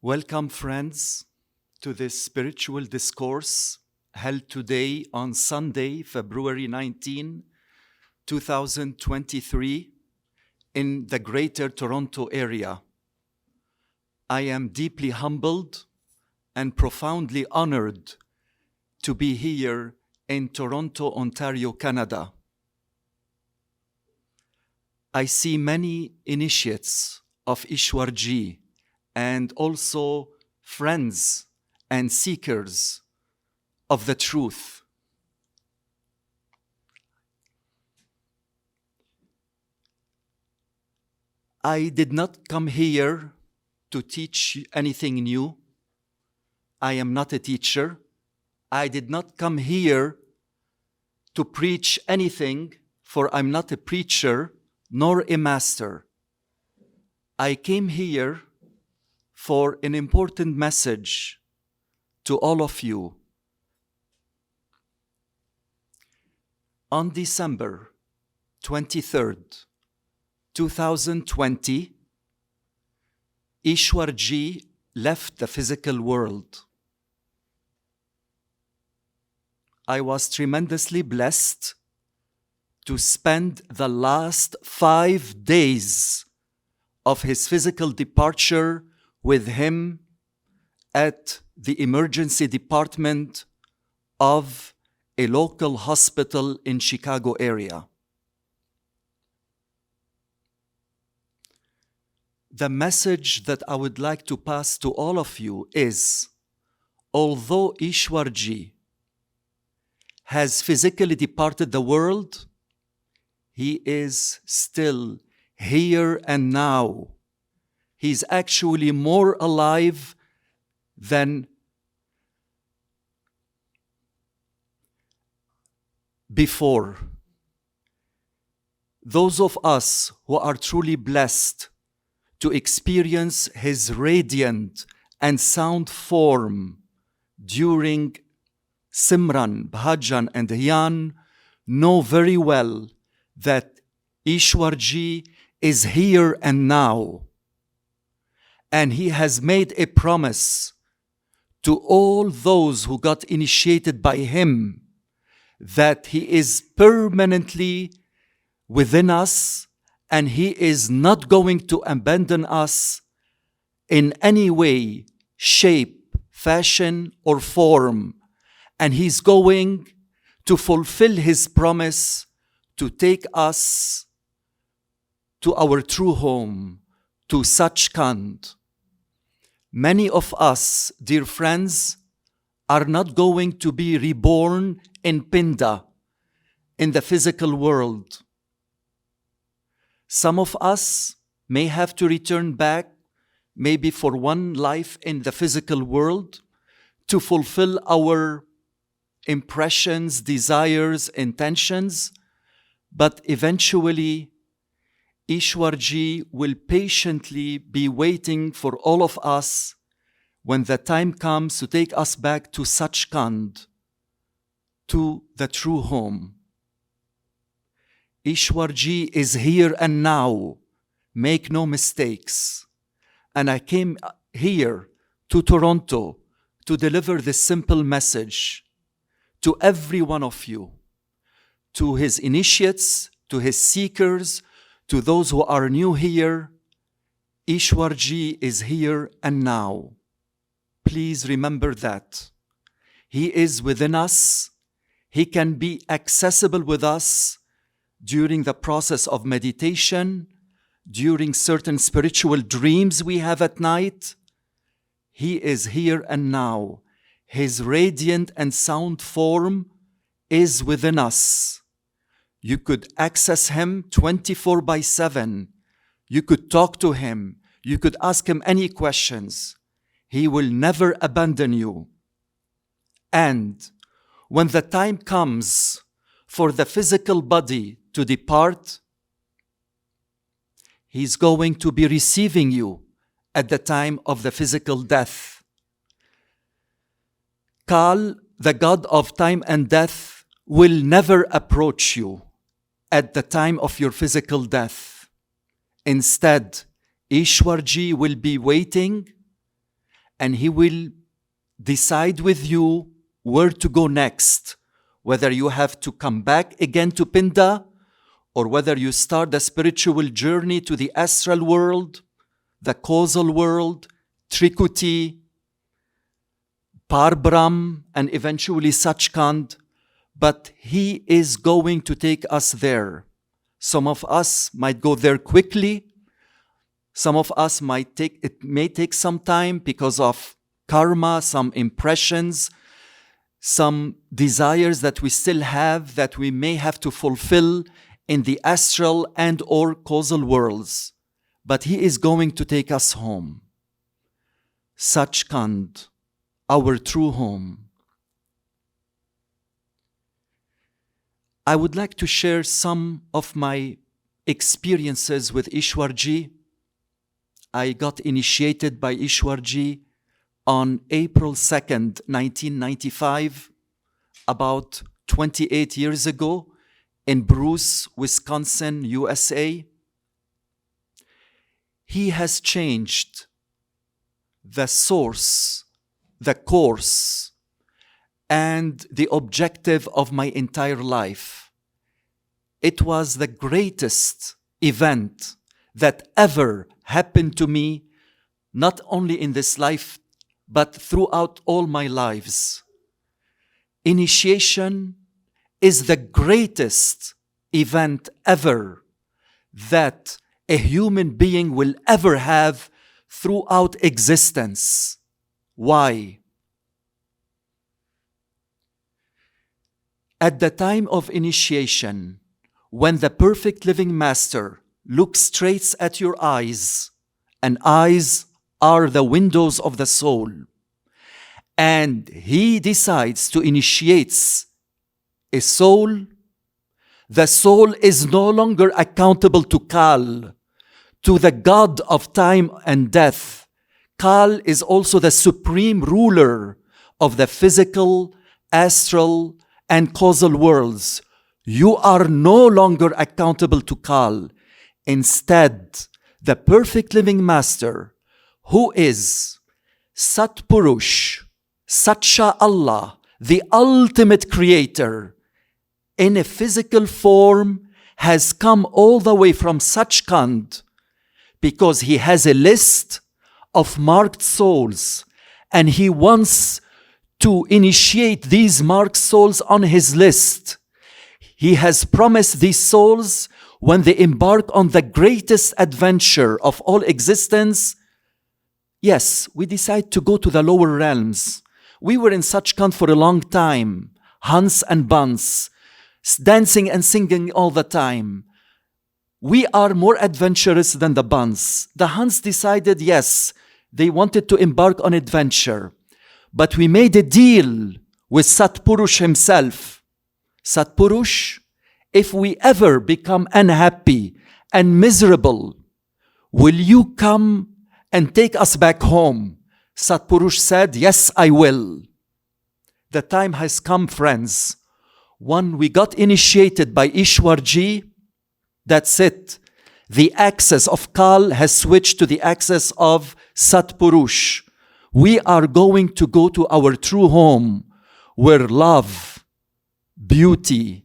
Welcome, friends, to this spiritual discourse held today on Sunday, February 19, 2023, in the Greater Toronto area. I am deeply humbled and profoundly honored to be here in Toronto, Ontario, Canada. I see many initiates of Ishwar Ji and also friends and seekers of the truth. I did not come here to teach anything new. I am not a teacher. I did not come here to preach anything, for I'm not a preacher nor a master. I came here for an important message to all of you. On December 23rd, 2020, Ishwar Ji left the physical world. I was tremendously blessed to spend the last 5 days of his physical departure with him at the emergency department of a local hospital in Chicago area. The message that I would like to pass to all of you is, although Ishwar Ji has physically departed the world, he is still here and now. He's actually more alive than before. Those of us who are truly blessed to experience his radiant and sound form during Simran, Bhajan, and Dhyan know very well that Ishwar Ji is here and now. And he has made a promise to all those who got initiated by him that he is permanently within us and he is not going to abandon us in any way, shape, fashion, or form. And he's going to fulfill his promise to take us to our true home, to Sachkhand. Many of us, dear friends, are not going to be reborn in Pinda, in the physical world. Some of us may have to return back, maybe for one life in the physical world, to fulfill our impressions, desires, intentions, but eventually Ishwar Ji will patiently be waiting for all of us when the time comes to take us back to Sachkhand, to the true home. Ishwar Ji is here and now. Make no mistakes. And I came here to Toronto to deliver this simple message to every one of you, to his initiates, to his seekers, to those who are new here. Ishwar Ji is here and now. Please remember that. He is within us. He can be accessible with us during the process of meditation, during certain spiritual dreams we have at night. He is here and now. His radiant and sound form is within us. You could access him 24/7. You could talk to him. You could ask him any questions. He will never abandon you. And when the time comes for the physical body to depart, he's going to be receiving you at the time of the physical death. Kal, the god of time and death, will never approach you at the time of your physical death. Instead, Ishwar Ji will be waiting and he will decide with you where to go next, whether you have to come back again to Pinda, or whether you start the spiritual journey to the astral world, the causal world, Trikuti, Parbrahm, and eventually Sachkhand. But he is going to take us there. Some of us might go there quickly. Some of us it may take some time because of karma, some impressions, some desires that we still have that we may have to fulfill in the astral and or causal worlds. But he is going to take us home. Sachkhand, our true home. I would like to share some of my experiences with Ishwar Ji. I got initiated by Ishwar Ji on April 2nd, 1995, about 28 years ago in Bruce, Wisconsin, USA. He has changed the source, the course, and the objective of my entire life. It was the greatest event that ever happened to me, not only in this life, but throughout all my lives. Initiation is the greatest event ever that a human being will ever have throughout existence. Why? At the time of initiation, when the perfect living master looks straight at your eyes, and eyes are the windows of the soul, and he decides to initiate a soul, the soul is no longer accountable to Kal, to the God of time and death. Kal is also the supreme ruler of the physical, astral, and causal worlds. You are no longer accountable to Kal. Instead, the perfect living master, who is Sat Purush, Satcha Allah, the ultimate creator, in a physical form, has come all the way from Sachkhand because he has a list of marked souls and he wants to initiate these marked souls on his list. He has promised these souls, when they embark on the greatest adventure of all existence, yes, we decide to go to the lower realms. We were in Sachkhand for a long time, Hans and Buns, dancing and singing all the time. We are more adventurous than the Buns. The Hans decided, yes, they wanted to embark on adventure. But we made a deal with Satpurush himself. Satpurush, if we ever become unhappy and miserable, will you come and take us back home? Satpurush said, yes, I will. The time has come, friends. When we got initiated by Ishwar Ji, that's it. The axis of Kal has switched to the axis of Satpurush. We are going to go to our true home, where love, beauty,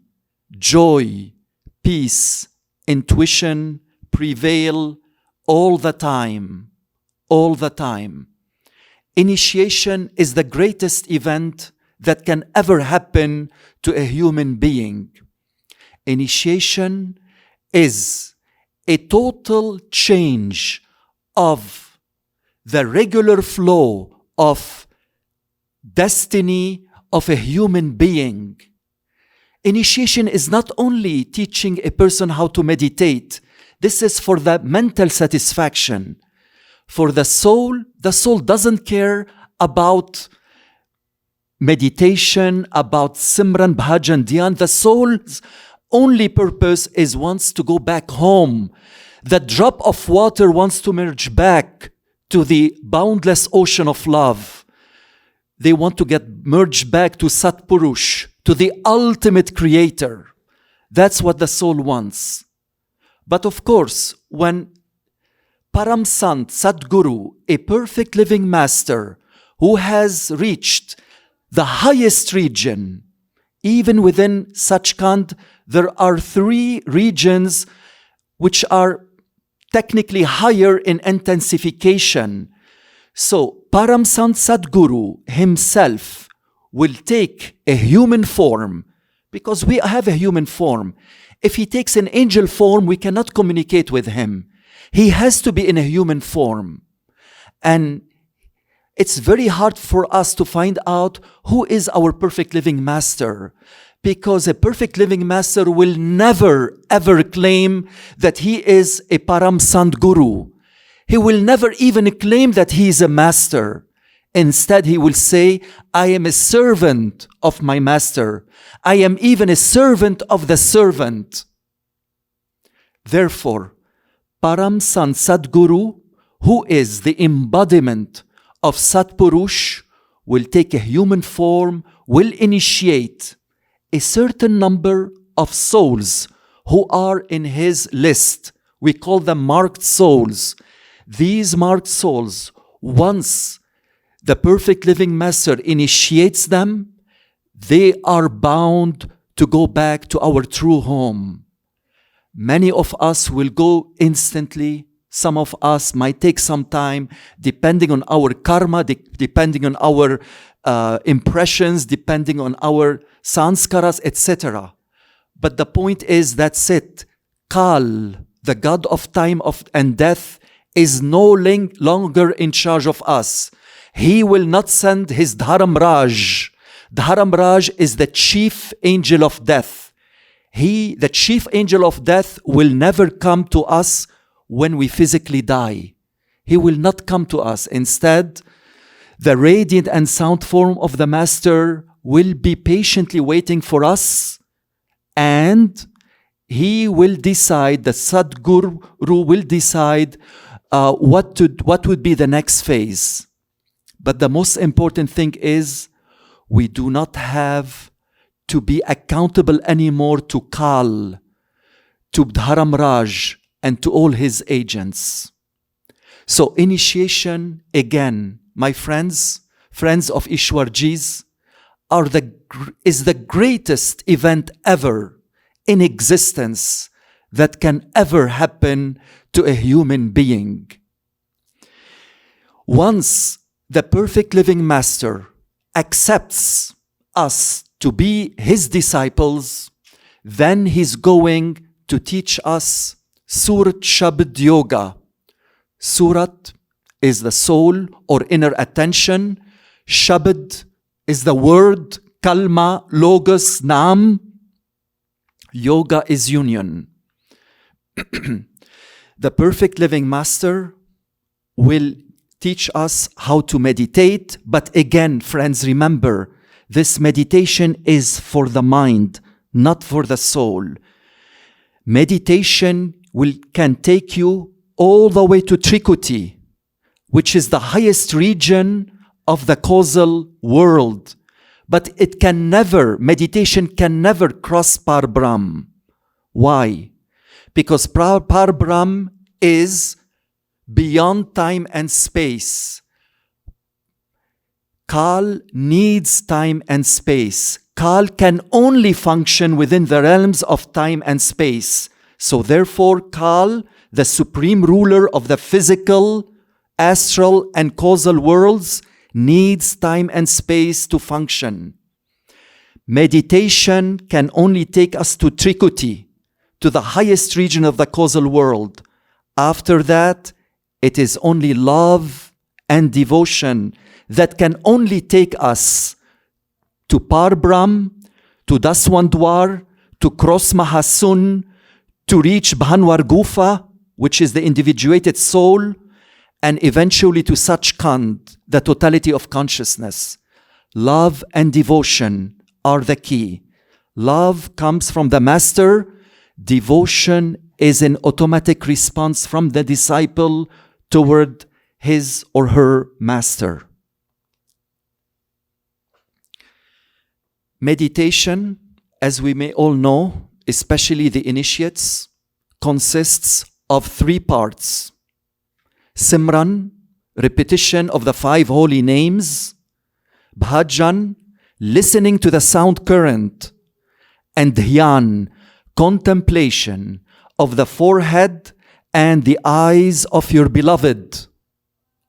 joy, peace, intuition prevail all the time. All the time. Initiation is the greatest event that can ever happen to a human being. Initiation is a total change of the regular flow of destiny of a human being. Initiation is not only teaching a person how to meditate. This is for the mental satisfaction. For the soul doesn't care about meditation, about Simran, Bhajan, Dhyan. The soul's only purpose is wants to go back home. The drop of water wants to merge back to the boundless ocean of love. They want to get merged back to Satpurush, to the ultimate creator. That's what the soul wants. But of course, when Param Sant, Sadguru, a perfect living master, who has reached the highest region. Even within Sachkhand, there are 3 regions which are technically higher in intensification. So Param Sant Sadguru himself will take a human form, because we have a human form. If he takes an angel form, we cannot communicate with him. He has to be in a human form. And it's very hard for us to find out who is our perfect living master, because a perfect living master will never ever claim that he is a Param Sant Guru. He will never even claim that he is a master. Instead, he will say, I am a servant of my master. I am even a servant of the servant. Therefore, Param Sant Sadguru, who is the embodiment of Satpurush, will take a human form, will initiate a certain number of souls who are in his list. We call them marked souls. These marked souls, once the perfect living master initiates them, they are bound to go back to our true home. Many of us will go instantly. Some of us might take some time, depending on our karma, depending on our impressions, depending on our sanskaras, etc. But the point is, that's it. Kal, the god of time and death, is no longer in charge of us. He will not send his Dharamraj. Dharamraj is the chief angel of death. The chief angel of death, will never come to us when we physically die. He will not come to us. Instead, the radiant and sound form of the Master will be patiently waiting for us, and he will decide, the Sadguru will decide what would be the next phase. But the most important thing is, we do not have to be accountable anymore to Kal, to Dharamraj, and to all his agents. So initiation, again, my friends of Ishwar Ji's, is the greatest event ever in existence that can ever happen to a human being. Once the perfect living master accepts us to be his disciples, then he's going to teach us Surat Shabd Yoga. Surat is the soul or inner attention. Shabd is the word, kalma, logos, naam. Yoga is union. The perfect living master will teach us how to meditate. But again, friends, remember, this meditation is for the mind, not for the soul. Meditation can take you all the way to Trikuti, which is the highest region of the causal world. But meditation can never cross Parbrahm. Why? Because Parbrahm is beyond time and space. Kal needs time and space. Kal can only function within the realms of time and space. So therefore, Kal, the supreme ruler of the physical, astral, and causal worlds, needs time and space to function. Meditation can only take us to Trikuti, to the highest region of the causal world. After that, it is only love and devotion that can only take us to Parbrahm, to Daswandwar, to cross Mahasun, to reach Bhanwar Gufa, which is the individuated soul, and eventually to Sachkhand, the totality of consciousness. Love and devotion are the key. Love comes from the master. Devotion is an automatic response from the disciple toward his or her master. Meditation, as we may all know, especially the initiates, consists of 3 parts: Simran, repetition of the 5 holy names, bhajan, listening to the sound current, and dhyan, contemplation of the forehead and the eyes of your beloved,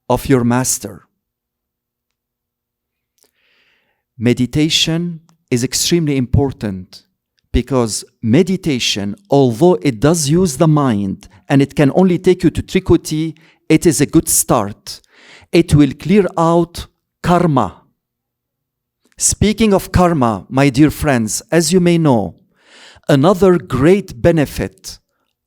of your master. Meditation is extremely important because meditation, although it does use the mind and it can only take you to Trikuti, it is a good start. It will clear out karma. Speaking of karma, my dear friends, as you may know, another great benefit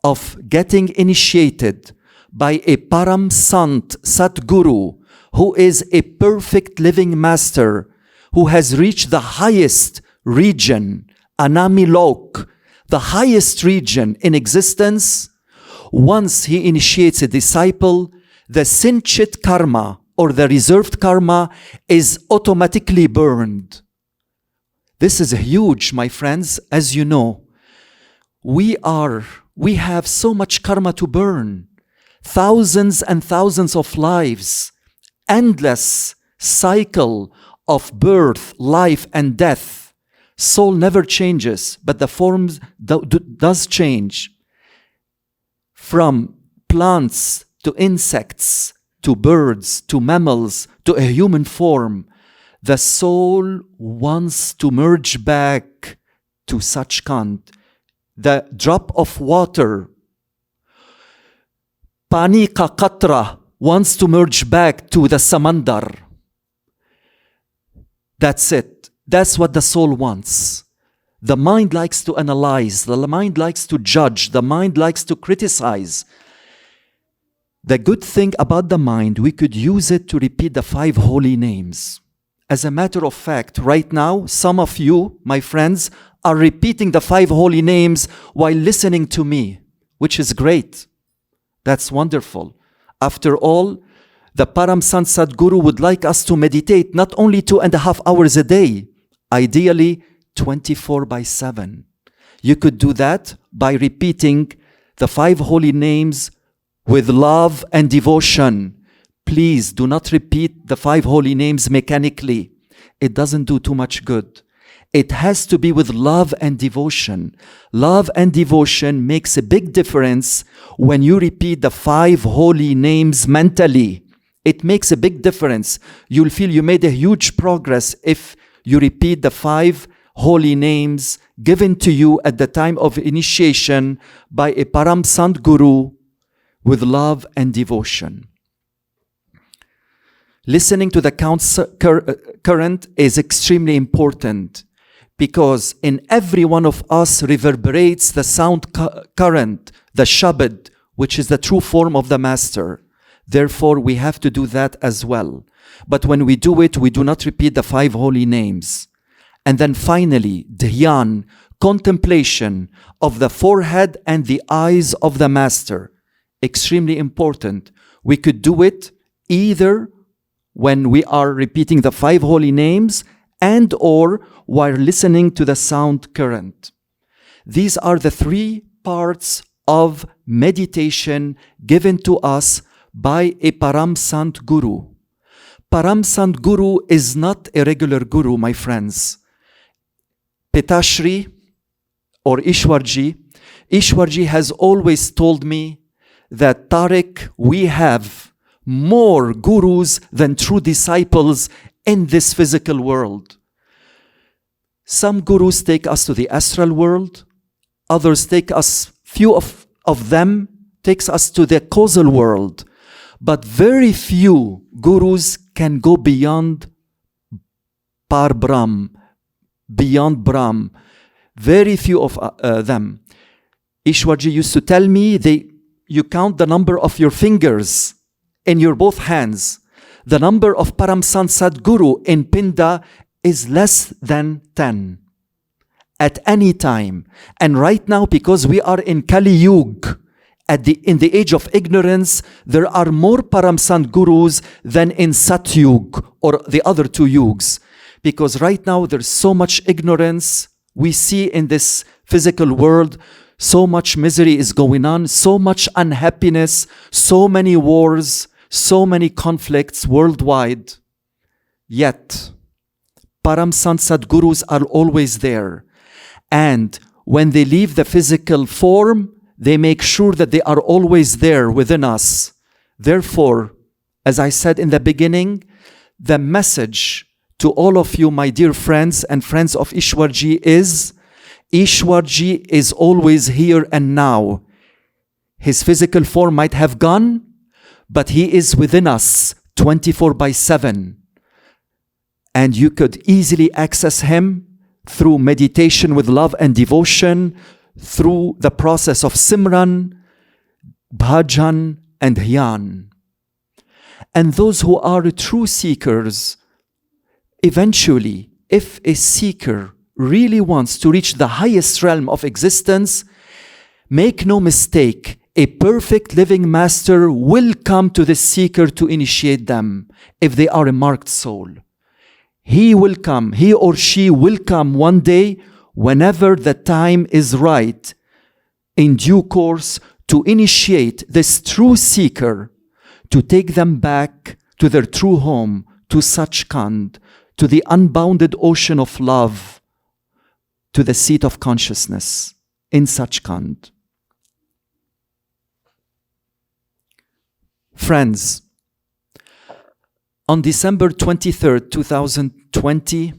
of getting initiated by a Param Sant Sadguru, who is a perfect living master, who has reached the highest region, Anami Lok, the highest region in existence. Once he initiates a disciple, the Sinchit karma, or the reserved karma, is automatically burned. This is huge, my friends. As you know, we have so much karma to burn. Thousands and thousands of lives, endless cycle of birth, life, and death. Soul never changes, but the forms does change. From plants to insects, to birds, to mammals, to a human form, the soul wants to merge back to Sachkhand. The drop of water, Pani ka qatra, wants to merge back to the Samandar. That's it. That's what the soul wants. The mind likes to analyze. The mind likes to judge. The mind likes to criticize. The good thing about the mind, we could use it to repeat the 5 holy names. As a matter of fact, right now, some of you, my friends, are repeating the 5 holy names while listening to me, which is great. That's wonderful. After all, the Param Sant Sadguru would like us to meditate not only 2.5 hours a day, ideally 24/7. You could do that by repeating the 5 holy names with love and devotion. Please do not repeat the 5 holy names mechanically. It doesn't do too much good. It has to be with love and devotion. Love and devotion makes a big difference when you repeat the 5 holy names mentally. It makes a big difference. You'll feel you made a huge progress if you repeat the 5 holy names given to you at the time of initiation by a Param Sant Guru with love and devotion. Listening to the current is extremely important because in every one of us reverberates the sound current, the Shabd, which is the true form of the Master. Therefore, we have to do that as well. But when we do it, we do not repeat the 5 holy names. And then finally, dhyan, contemplation of the forehead and the eyes of the Master. Extremely important. We could do it either when we are repeating the 5 holy names and or while listening to the sound current. These are the 3 parts of meditation given to us by a Param Sant Guru. Param Sant Guru is not a regular guru, my friends. Pitashri or Ishwar Ji has always told me that, Tarek, we have more gurus than true disciples in this physical world. Some gurus take us to the astral world. Others take us, few of them takes us to the causal world. But very few gurus can go beyond Par Brahm, beyond Brahm. Very few of them. Ishwar Ji used to tell me, you count the number of your fingers in your both hands. The number of Param Sant Sadguru in Pinda is less than 10 at any time. And right now, because we are in Kali Yuga, in the age of ignorance, there are more Param Sant Gurus than in Satyug or the other 2 yugs. Because right now there's so much ignorance. We see in this physical world, so much misery is going on, so much unhappiness, so many wars, so many conflicts worldwide, yet Param Sant Sadgurus are always there. And when they leave the physical form, they make sure that they are always there within us. Therefore, as I said in the beginning, the message to all of you, my dear friends and friends of Ishwar Ji, is Ishwar Ji is always here and now. His physical form might have gone, but he is within us 24/7. And you could easily access him through meditation with love and devotion, through the process of Simran, Bhajan, and Dhyan. And those who are true seekers, eventually, if a seeker really wants to reach the highest realm of existence, make no mistake, a perfect living master will come to the seeker to initiate them if they are a marked soul. He will come, he or she will come one day whenever the time is right, in due course, to initiate this true seeker, to take them back to their true home, to Sachkhand, to the unbounded ocean of love, to the seat of consciousness in Sachkhand. Friends, on December 23rd, 2020,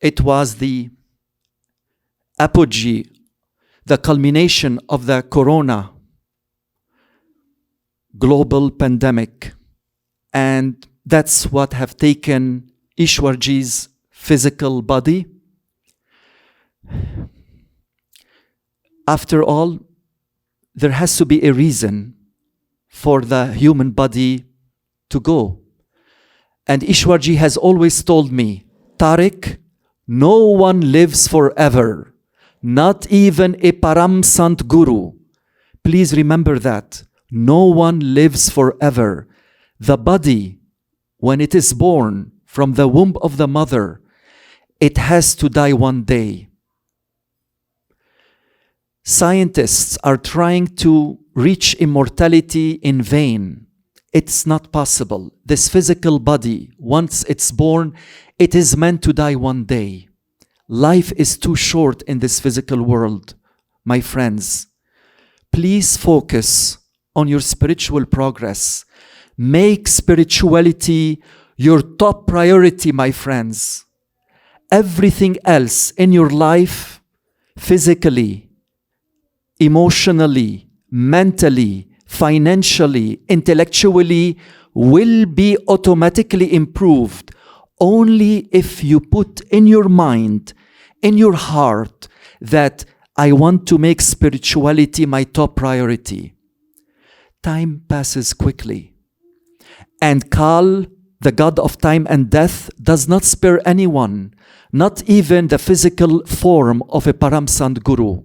it was the apogee, the culmination of the corona global pandemic. And that's what have taken Ishwar Ji's physical body. After all, there has to be a reason for the human body to go. And Ishwar Ji has always told me, Tarek, no one lives forever, not even a Param Sant Guru. Please remember that. No one lives forever. The body, when it is born from the womb of the mother, it has to die one day. Scientists are trying to reach immortality in vain. It's not possible. This physical body, once it's born, it is meant to die one day. Life is too short in this physical world, my friends. Please focus on your spiritual progress. Make spirituality your top priority, my friends. Everything else in your life, physically, emotionally, mentally, financially, intellectually, will be automatically improved only if you put in your mind, in your heart, that I want to make spirituality my top priority. Time passes quickly. And Kal, the god of time and death, does not spare anyone, not even the physical form of a Param Sant Guru.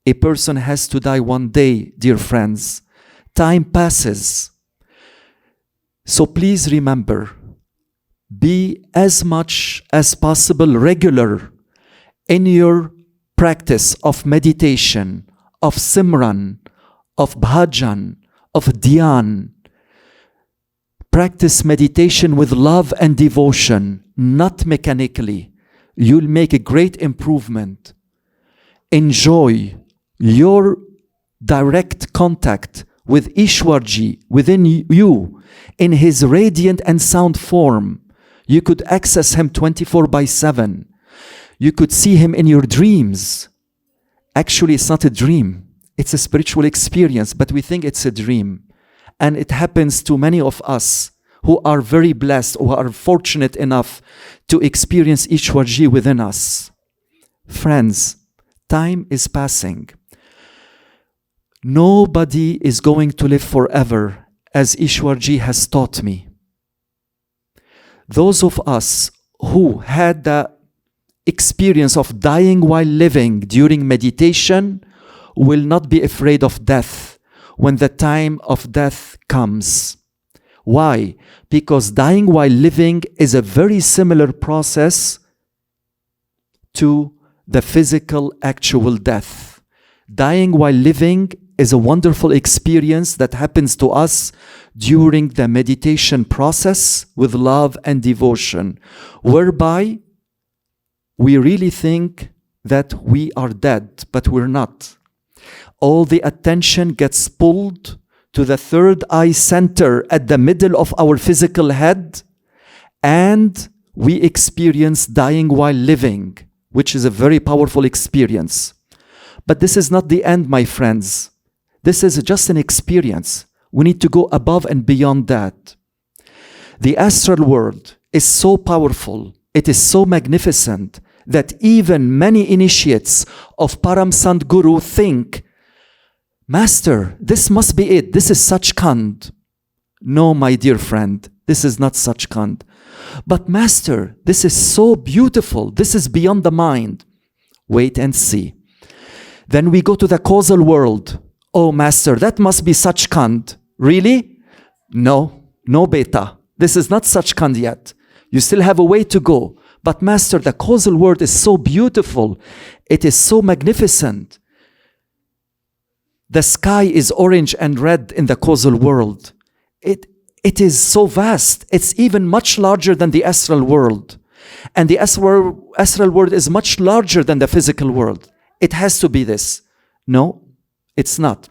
A person has to die one day, dear friends. Time passes. So please remember, be as much as possible regular in your practice of meditation, of Simran, of Bhajan, of Dhyan. Practice meditation with love and devotion, not mechanically. You'll make a great improvement. Enjoy your direct contact with Ishwar Ji within you in his radiant and sound form. You could access him 24/7. You could see him in your dreams. Actually, it's not a dream. It's a spiritual experience, but we think it's a dream. And it happens to many of us who are very blessed, who are fortunate enough to experience Ishwar Ji within us. Friends, time is passing. Nobody is going to live forever, as Ishwar Ji has taught me. Those of us who had the experience of dying while living during meditation will not be afraid of death when the time of death comes. Why? Because dying while living is a very similar process to the physical actual death. Dying while living is a wonderful experience that happens to us during the meditation process with love and devotion, whereby we really think that we are dead, but we're not. All the attention gets pulled to the third eye center at the middle of our physical head, and we experience dying while living, which is a very powerful experience. But this is not the end, my friends. This is just an experience. We need to go above and beyond that. The astral world is so powerful, it is so magnificent, that even many initiates of Param Sant Guru think, Master, this must be it. This is Sachkhand. No, my dear friend, this is not Sachkhand. But Master, this is so beautiful. This is beyond the mind. Wait and see. Then we go to the causal world. Oh, Master, that must be Sachkhand. Really? No, no, beta. This is not Sachkhand yet. You still have a way to go. But Master, the causal world is so beautiful. It is so magnificent. The sky is orange and red in the causal world. It is so vast. It's even much larger than the astral world. And the astral world is much larger than the physical world. It has to be this. No, it's not.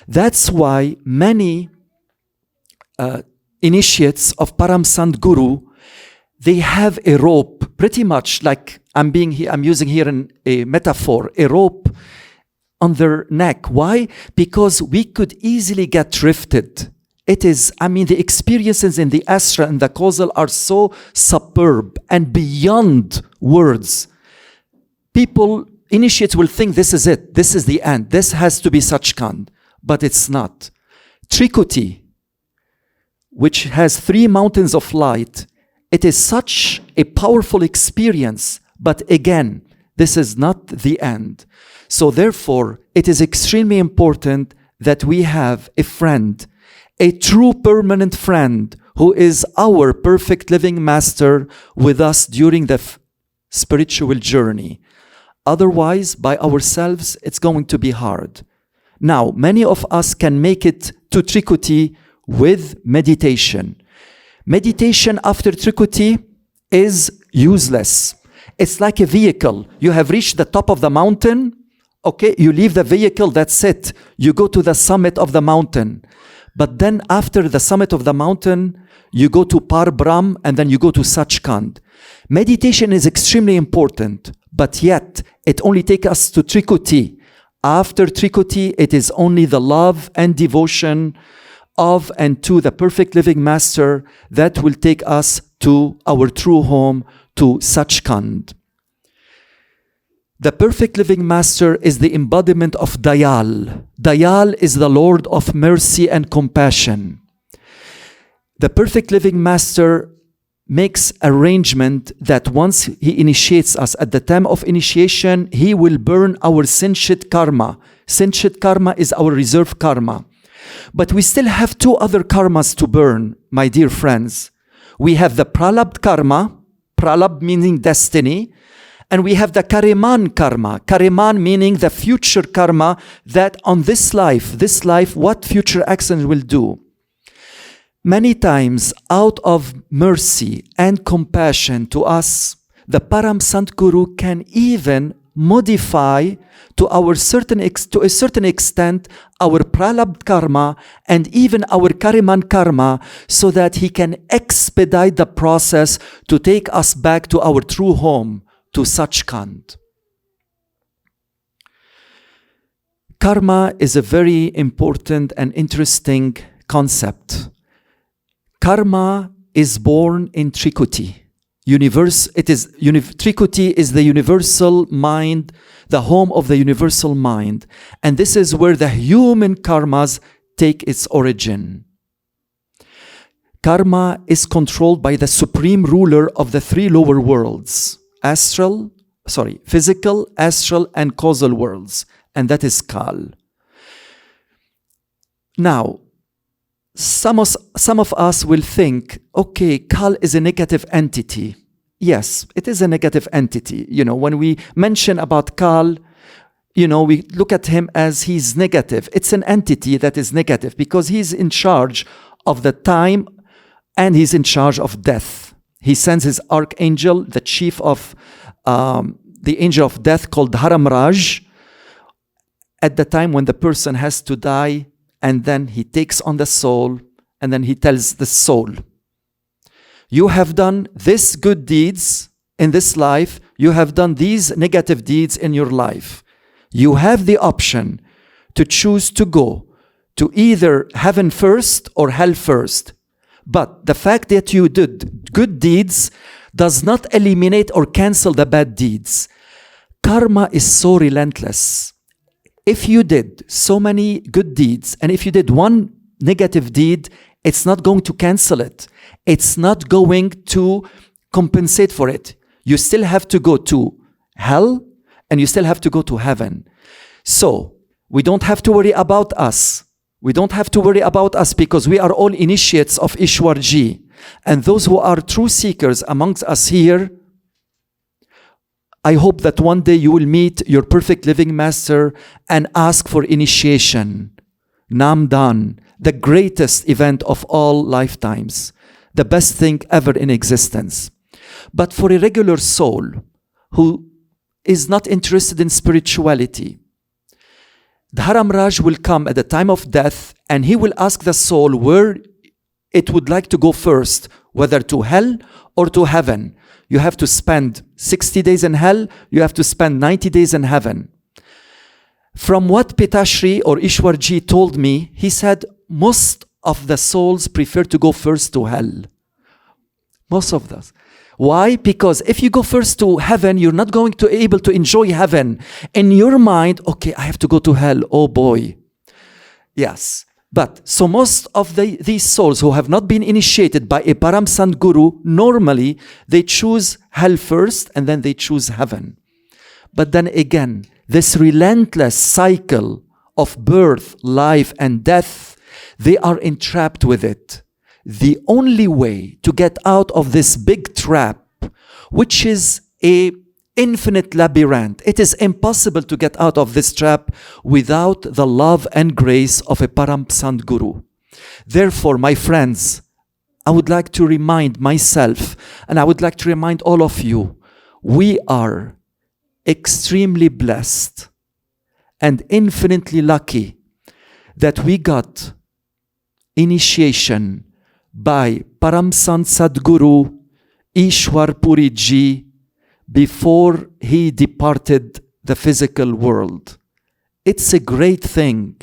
That's why many initiates of Param Sant Guru, they have a rope, pretty much like I'm using here a metaphor, a rope on their neck. Why? Because we could easily get drifted. The experiences in the Astra and the causal are so superb and beyond words. Initiates will think this is it, this is the end, this has to be Sachkhand, but it's not. Trikuti, which has 3 mountains of light, it is such a powerful experience, but again, this is not the end. So therefore, it is extremely important that we have a friend, a true permanent friend, who is our perfect living master with us during the spiritual journey. Otherwise, by ourselves, it's going to be hard. Now, many of us can make it to Trikuti with meditation. Meditation after Trikuti is useless. It's like a vehicle. You have reached the top of the mountain. Okay, you leave the vehicle, that's it. You go to the summit of the mountain. But then after the summit of the mountain, you go to Par Brahm and then you go to Sachkhand. Meditation is extremely important, but yet it only takes us to Trikuti. After Trikuti, it is only the love and devotion of and to the perfect living master that will take us to our true home, to Sachkhand. The perfect living master is the embodiment of Dayal. Dayal is the Lord of mercy and compassion. The perfect living master makes arrangement that once he initiates us, at the time of initiation, he will burn our Sinchit karma. Sinchit karma is our reserve karma. But we still have 2 other karmas to burn, my dear friends. We have the Pralabdha karma, Pralabdha meaning destiny, and we have the Kariman karma, Kariman meaning the future karma, that on this life, what future action will do. Many times, out of mercy and compassion to us, the Param Sant Guru can even modify to a certain extent our Pralabdha karma and even our Kariman karma, so that he can expedite the process to take us back to our true home, to Sachkhand. Karma is a very important and interesting concept. Karma is born in Trikuti. Trikuti is the universal mind, the home of the universal mind. And this is where the human karmas take its origin. Karma is controlled by the supreme ruler of the 3 lower worlds. Physical, astral, and causal worlds, and that is Kal. Now, some of us will think, okay, Kal is a negative entity. Yes, it is a negative entity. When we mention about Kal, we look at him as he's negative. It's an entity that is negative because he's in charge of the time and he's in charge of death. He sends his archangel, the chief of the angel of death called Haramraj, at the time when the person has to die, and then he takes on the soul, and then he tells the soul, you have done these good deeds in this life, you have done these negative deeds in your life. You have the option to choose to go to either heaven first or hell first. But the fact that you did good deeds does not eliminate or cancel the bad deeds. Karma is so relentless. If you did so many good deeds, and if you did one negative deed, it's not going to cancel it. It's not going to compensate for it. You still have to go to hell, and you still have to go to heaven. So, we don't have to worry about us. We don't have to worry about us because we are all initiates of Ishwar Ji. And those who are true seekers amongst us here, I hope that one day you will meet your perfect living master and ask for initiation. Namdan, the greatest event of all lifetimes, the best thing ever in existence. But for a regular soul who is not interested in spirituality, the Haramraj will come at the time of death and he will ask the soul where it would like to go first, whether to hell or to heaven. You have to spend 60 days in hell, you have to spend 90 days in heaven. From what Pitashri or Ishwar Ji told me, he said most of the souls prefer to go first to hell. Most of them. Why? Because if you go first to heaven, you're not going to be able to enjoy heaven. In your mind, okay, I have to go to hell. Oh boy. Yes. But so most of these souls who have not been initiated by a Param Sant Guru, normally they choose hell first and then they choose heaven. But then again, this relentless cycle of birth, life, and death, they are entrapped with it. The only way to get out of this big trap, which is a infinite labyrinth, it is impossible to get out of this trap without the love and grace of a Param Sant Guru. Therefore, my friends, I would like to remind myself, and I would like to remind all of you, we are extremely blessed and infinitely lucky that we got initiation by Param Sant Sadguru Ishwar Puri Ji before he departed the physical world. It's a great thing.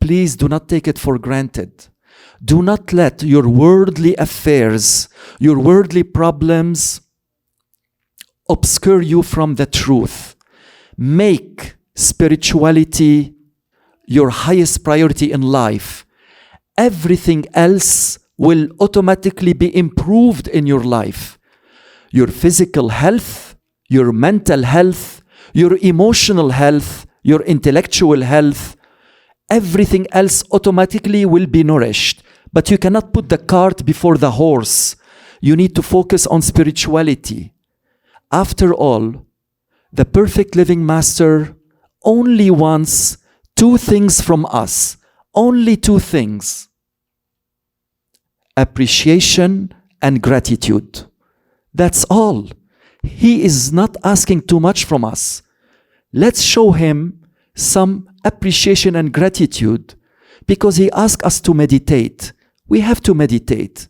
Please do not take it for granted. Do not let your worldly affairs, your worldly problems obscure you from the truth. Make spirituality your highest priority in life. Everything else will automatically be improved in your life. Your physical health, your mental health, your emotional health, your intellectual health, everything else automatically will be nourished. But you cannot put the cart before the horse. You need to focus on spirituality. After all, the perfect living master only wants two things from us. Only two things. Appreciation and gratitude. That's all. He is not asking too much from us. Let's show him some appreciation and gratitude because he asked us to meditate. We have to meditate.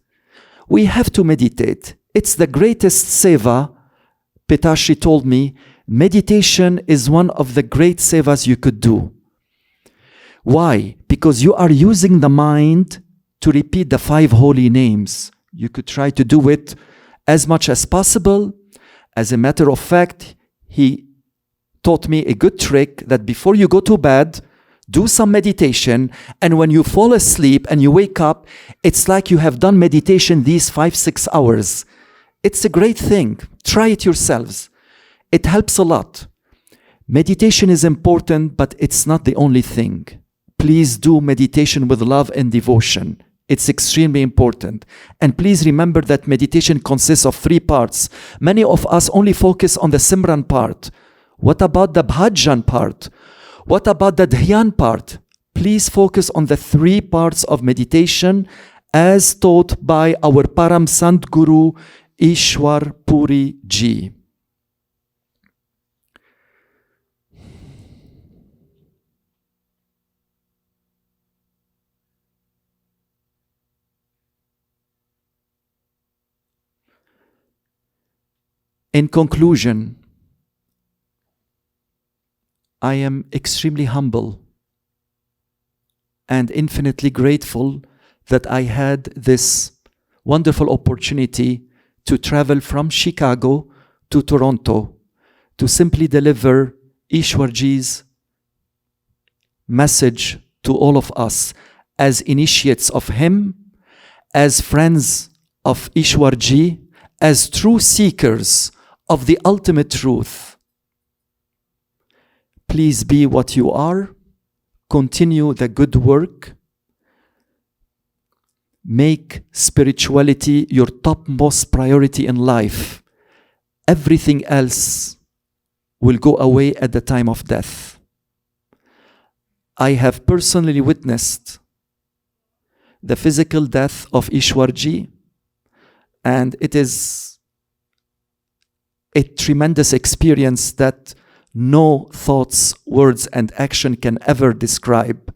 We have to meditate. It's the greatest seva. Pitashi told me, meditation is one of the great sevas you could do. Why? Because you are using the mind to repeat the 5 holy names. You could try to do it as much as possible. As a matter of fact, he taught me a good trick that before you go to bed, do some meditation, and when you fall asleep and you wake up, it's like you have done meditation these 5-6 hours. It's a great thing. Try it yourselves. It helps a lot. Meditation is important, but it's not the only thing. Please do meditation with love and devotion. It's extremely important. And please remember that meditation consists of 3 parts. Many of us only focus on the Simran part. What about the Bhajan part? What about the dhyan part? Please focus on the 3 parts of meditation as taught by our Param Sant Guru, Ishwar Puri Ji. In conclusion, I am extremely humble and infinitely grateful that I had this wonderful opportunity to travel from Chicago to Toronto to simply deliver Ishwar Ji's message to all of us as initiates of him, as friends of Ishwar Ji, as true seekers of the ultimate truth. Please be what you are. Continue the good work. Make spirituality your topmost priority in life. Everything else will go away at the time of death. I have personally witnessed the physical death of Ishwar Ji, and it is a tremendous experience that no thoughts, words, and action can ever describe.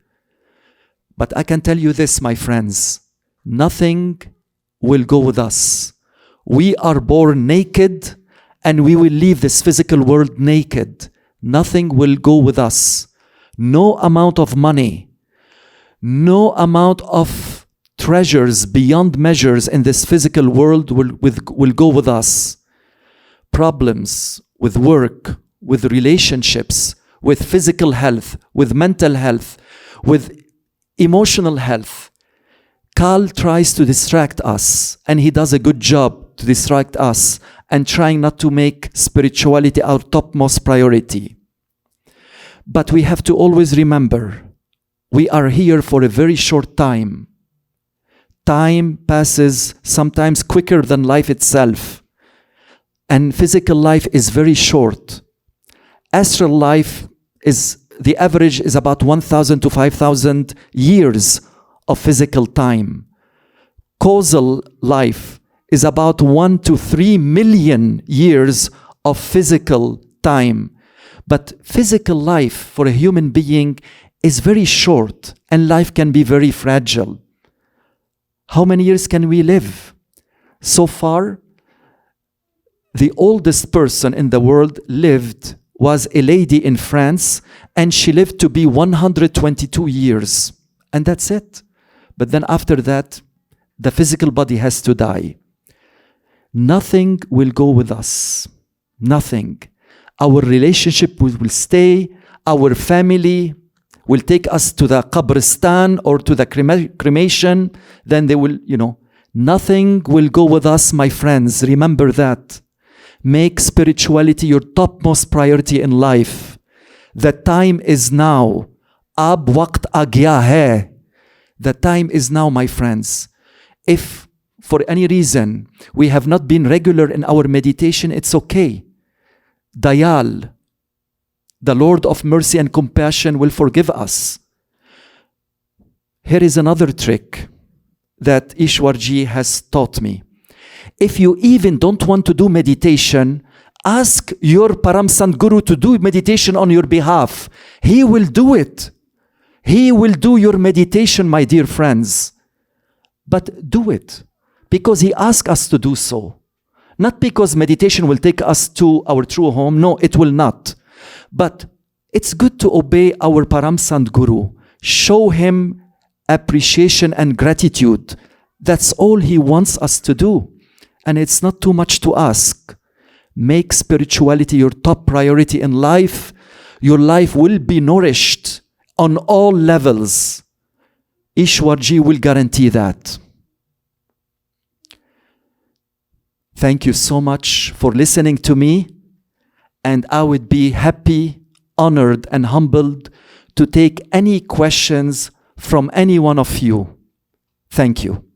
But I can tell you this, my friends, nothing will go with us. We are born naked, and we will leave this physical world naked. Nothing will go with us. No amount of money, no amount of treasures beyond measures in this physical world will go with us. Problems with work, with relationships, with physical health, with mental health, with emotional health. Carl tries to distract us, and he does a good job to distract us and trying not to make spirituality our topmost priority. But we have to always remember, we are here for a very short time. Time passes sometimes quicker than life itself. And physical life is very short. Astral life the average is about 1,000 to 5,000 years of physical time. Causal life is about 1 to 3 million years of physical time. But physical life for a human being is very short, and life can be very fragile. How many years can we live? So far, the oldest person in the world was a lady in France, and she lived to be 122 years. And that's it. But then after that, the physical body has to die. Nothing will go with us. Nothing. Our relationship will stay. Our family will take us to the qabristan or to the cremation. Then they will, nothing will go with us, my friends. Remember that. Make spirituality your topmost priority in life. The time is now. Ab waqt aa gaya hai. The time is now, my friends. If for any reason we have not been regular in our meditation, it's okay. Dayal, the Lord of mercy and compassion, will forgive us. Here is another trick that Ishwar Ji has taught me. If you even don't want to do meditation, ask your Param Sant Guru to do meditation on your behalf. He will do it. He will do your meditation, my dear friends. But do it because he asked us to do so. Not because meditation will take us to our true home. No, it will not. But it's good to obey our Param Sant Guru. Show him appreciation and gratitude. That's all he wants us to do. And it's not too much to ask. Make spirituality your top priority in life. Your life will be nourished on all levels. Ishwar Ji will guarantee that. Thank you so much for listening to me. And I would be happy, honored, and humbled to take any questions from any one of you. Thank you.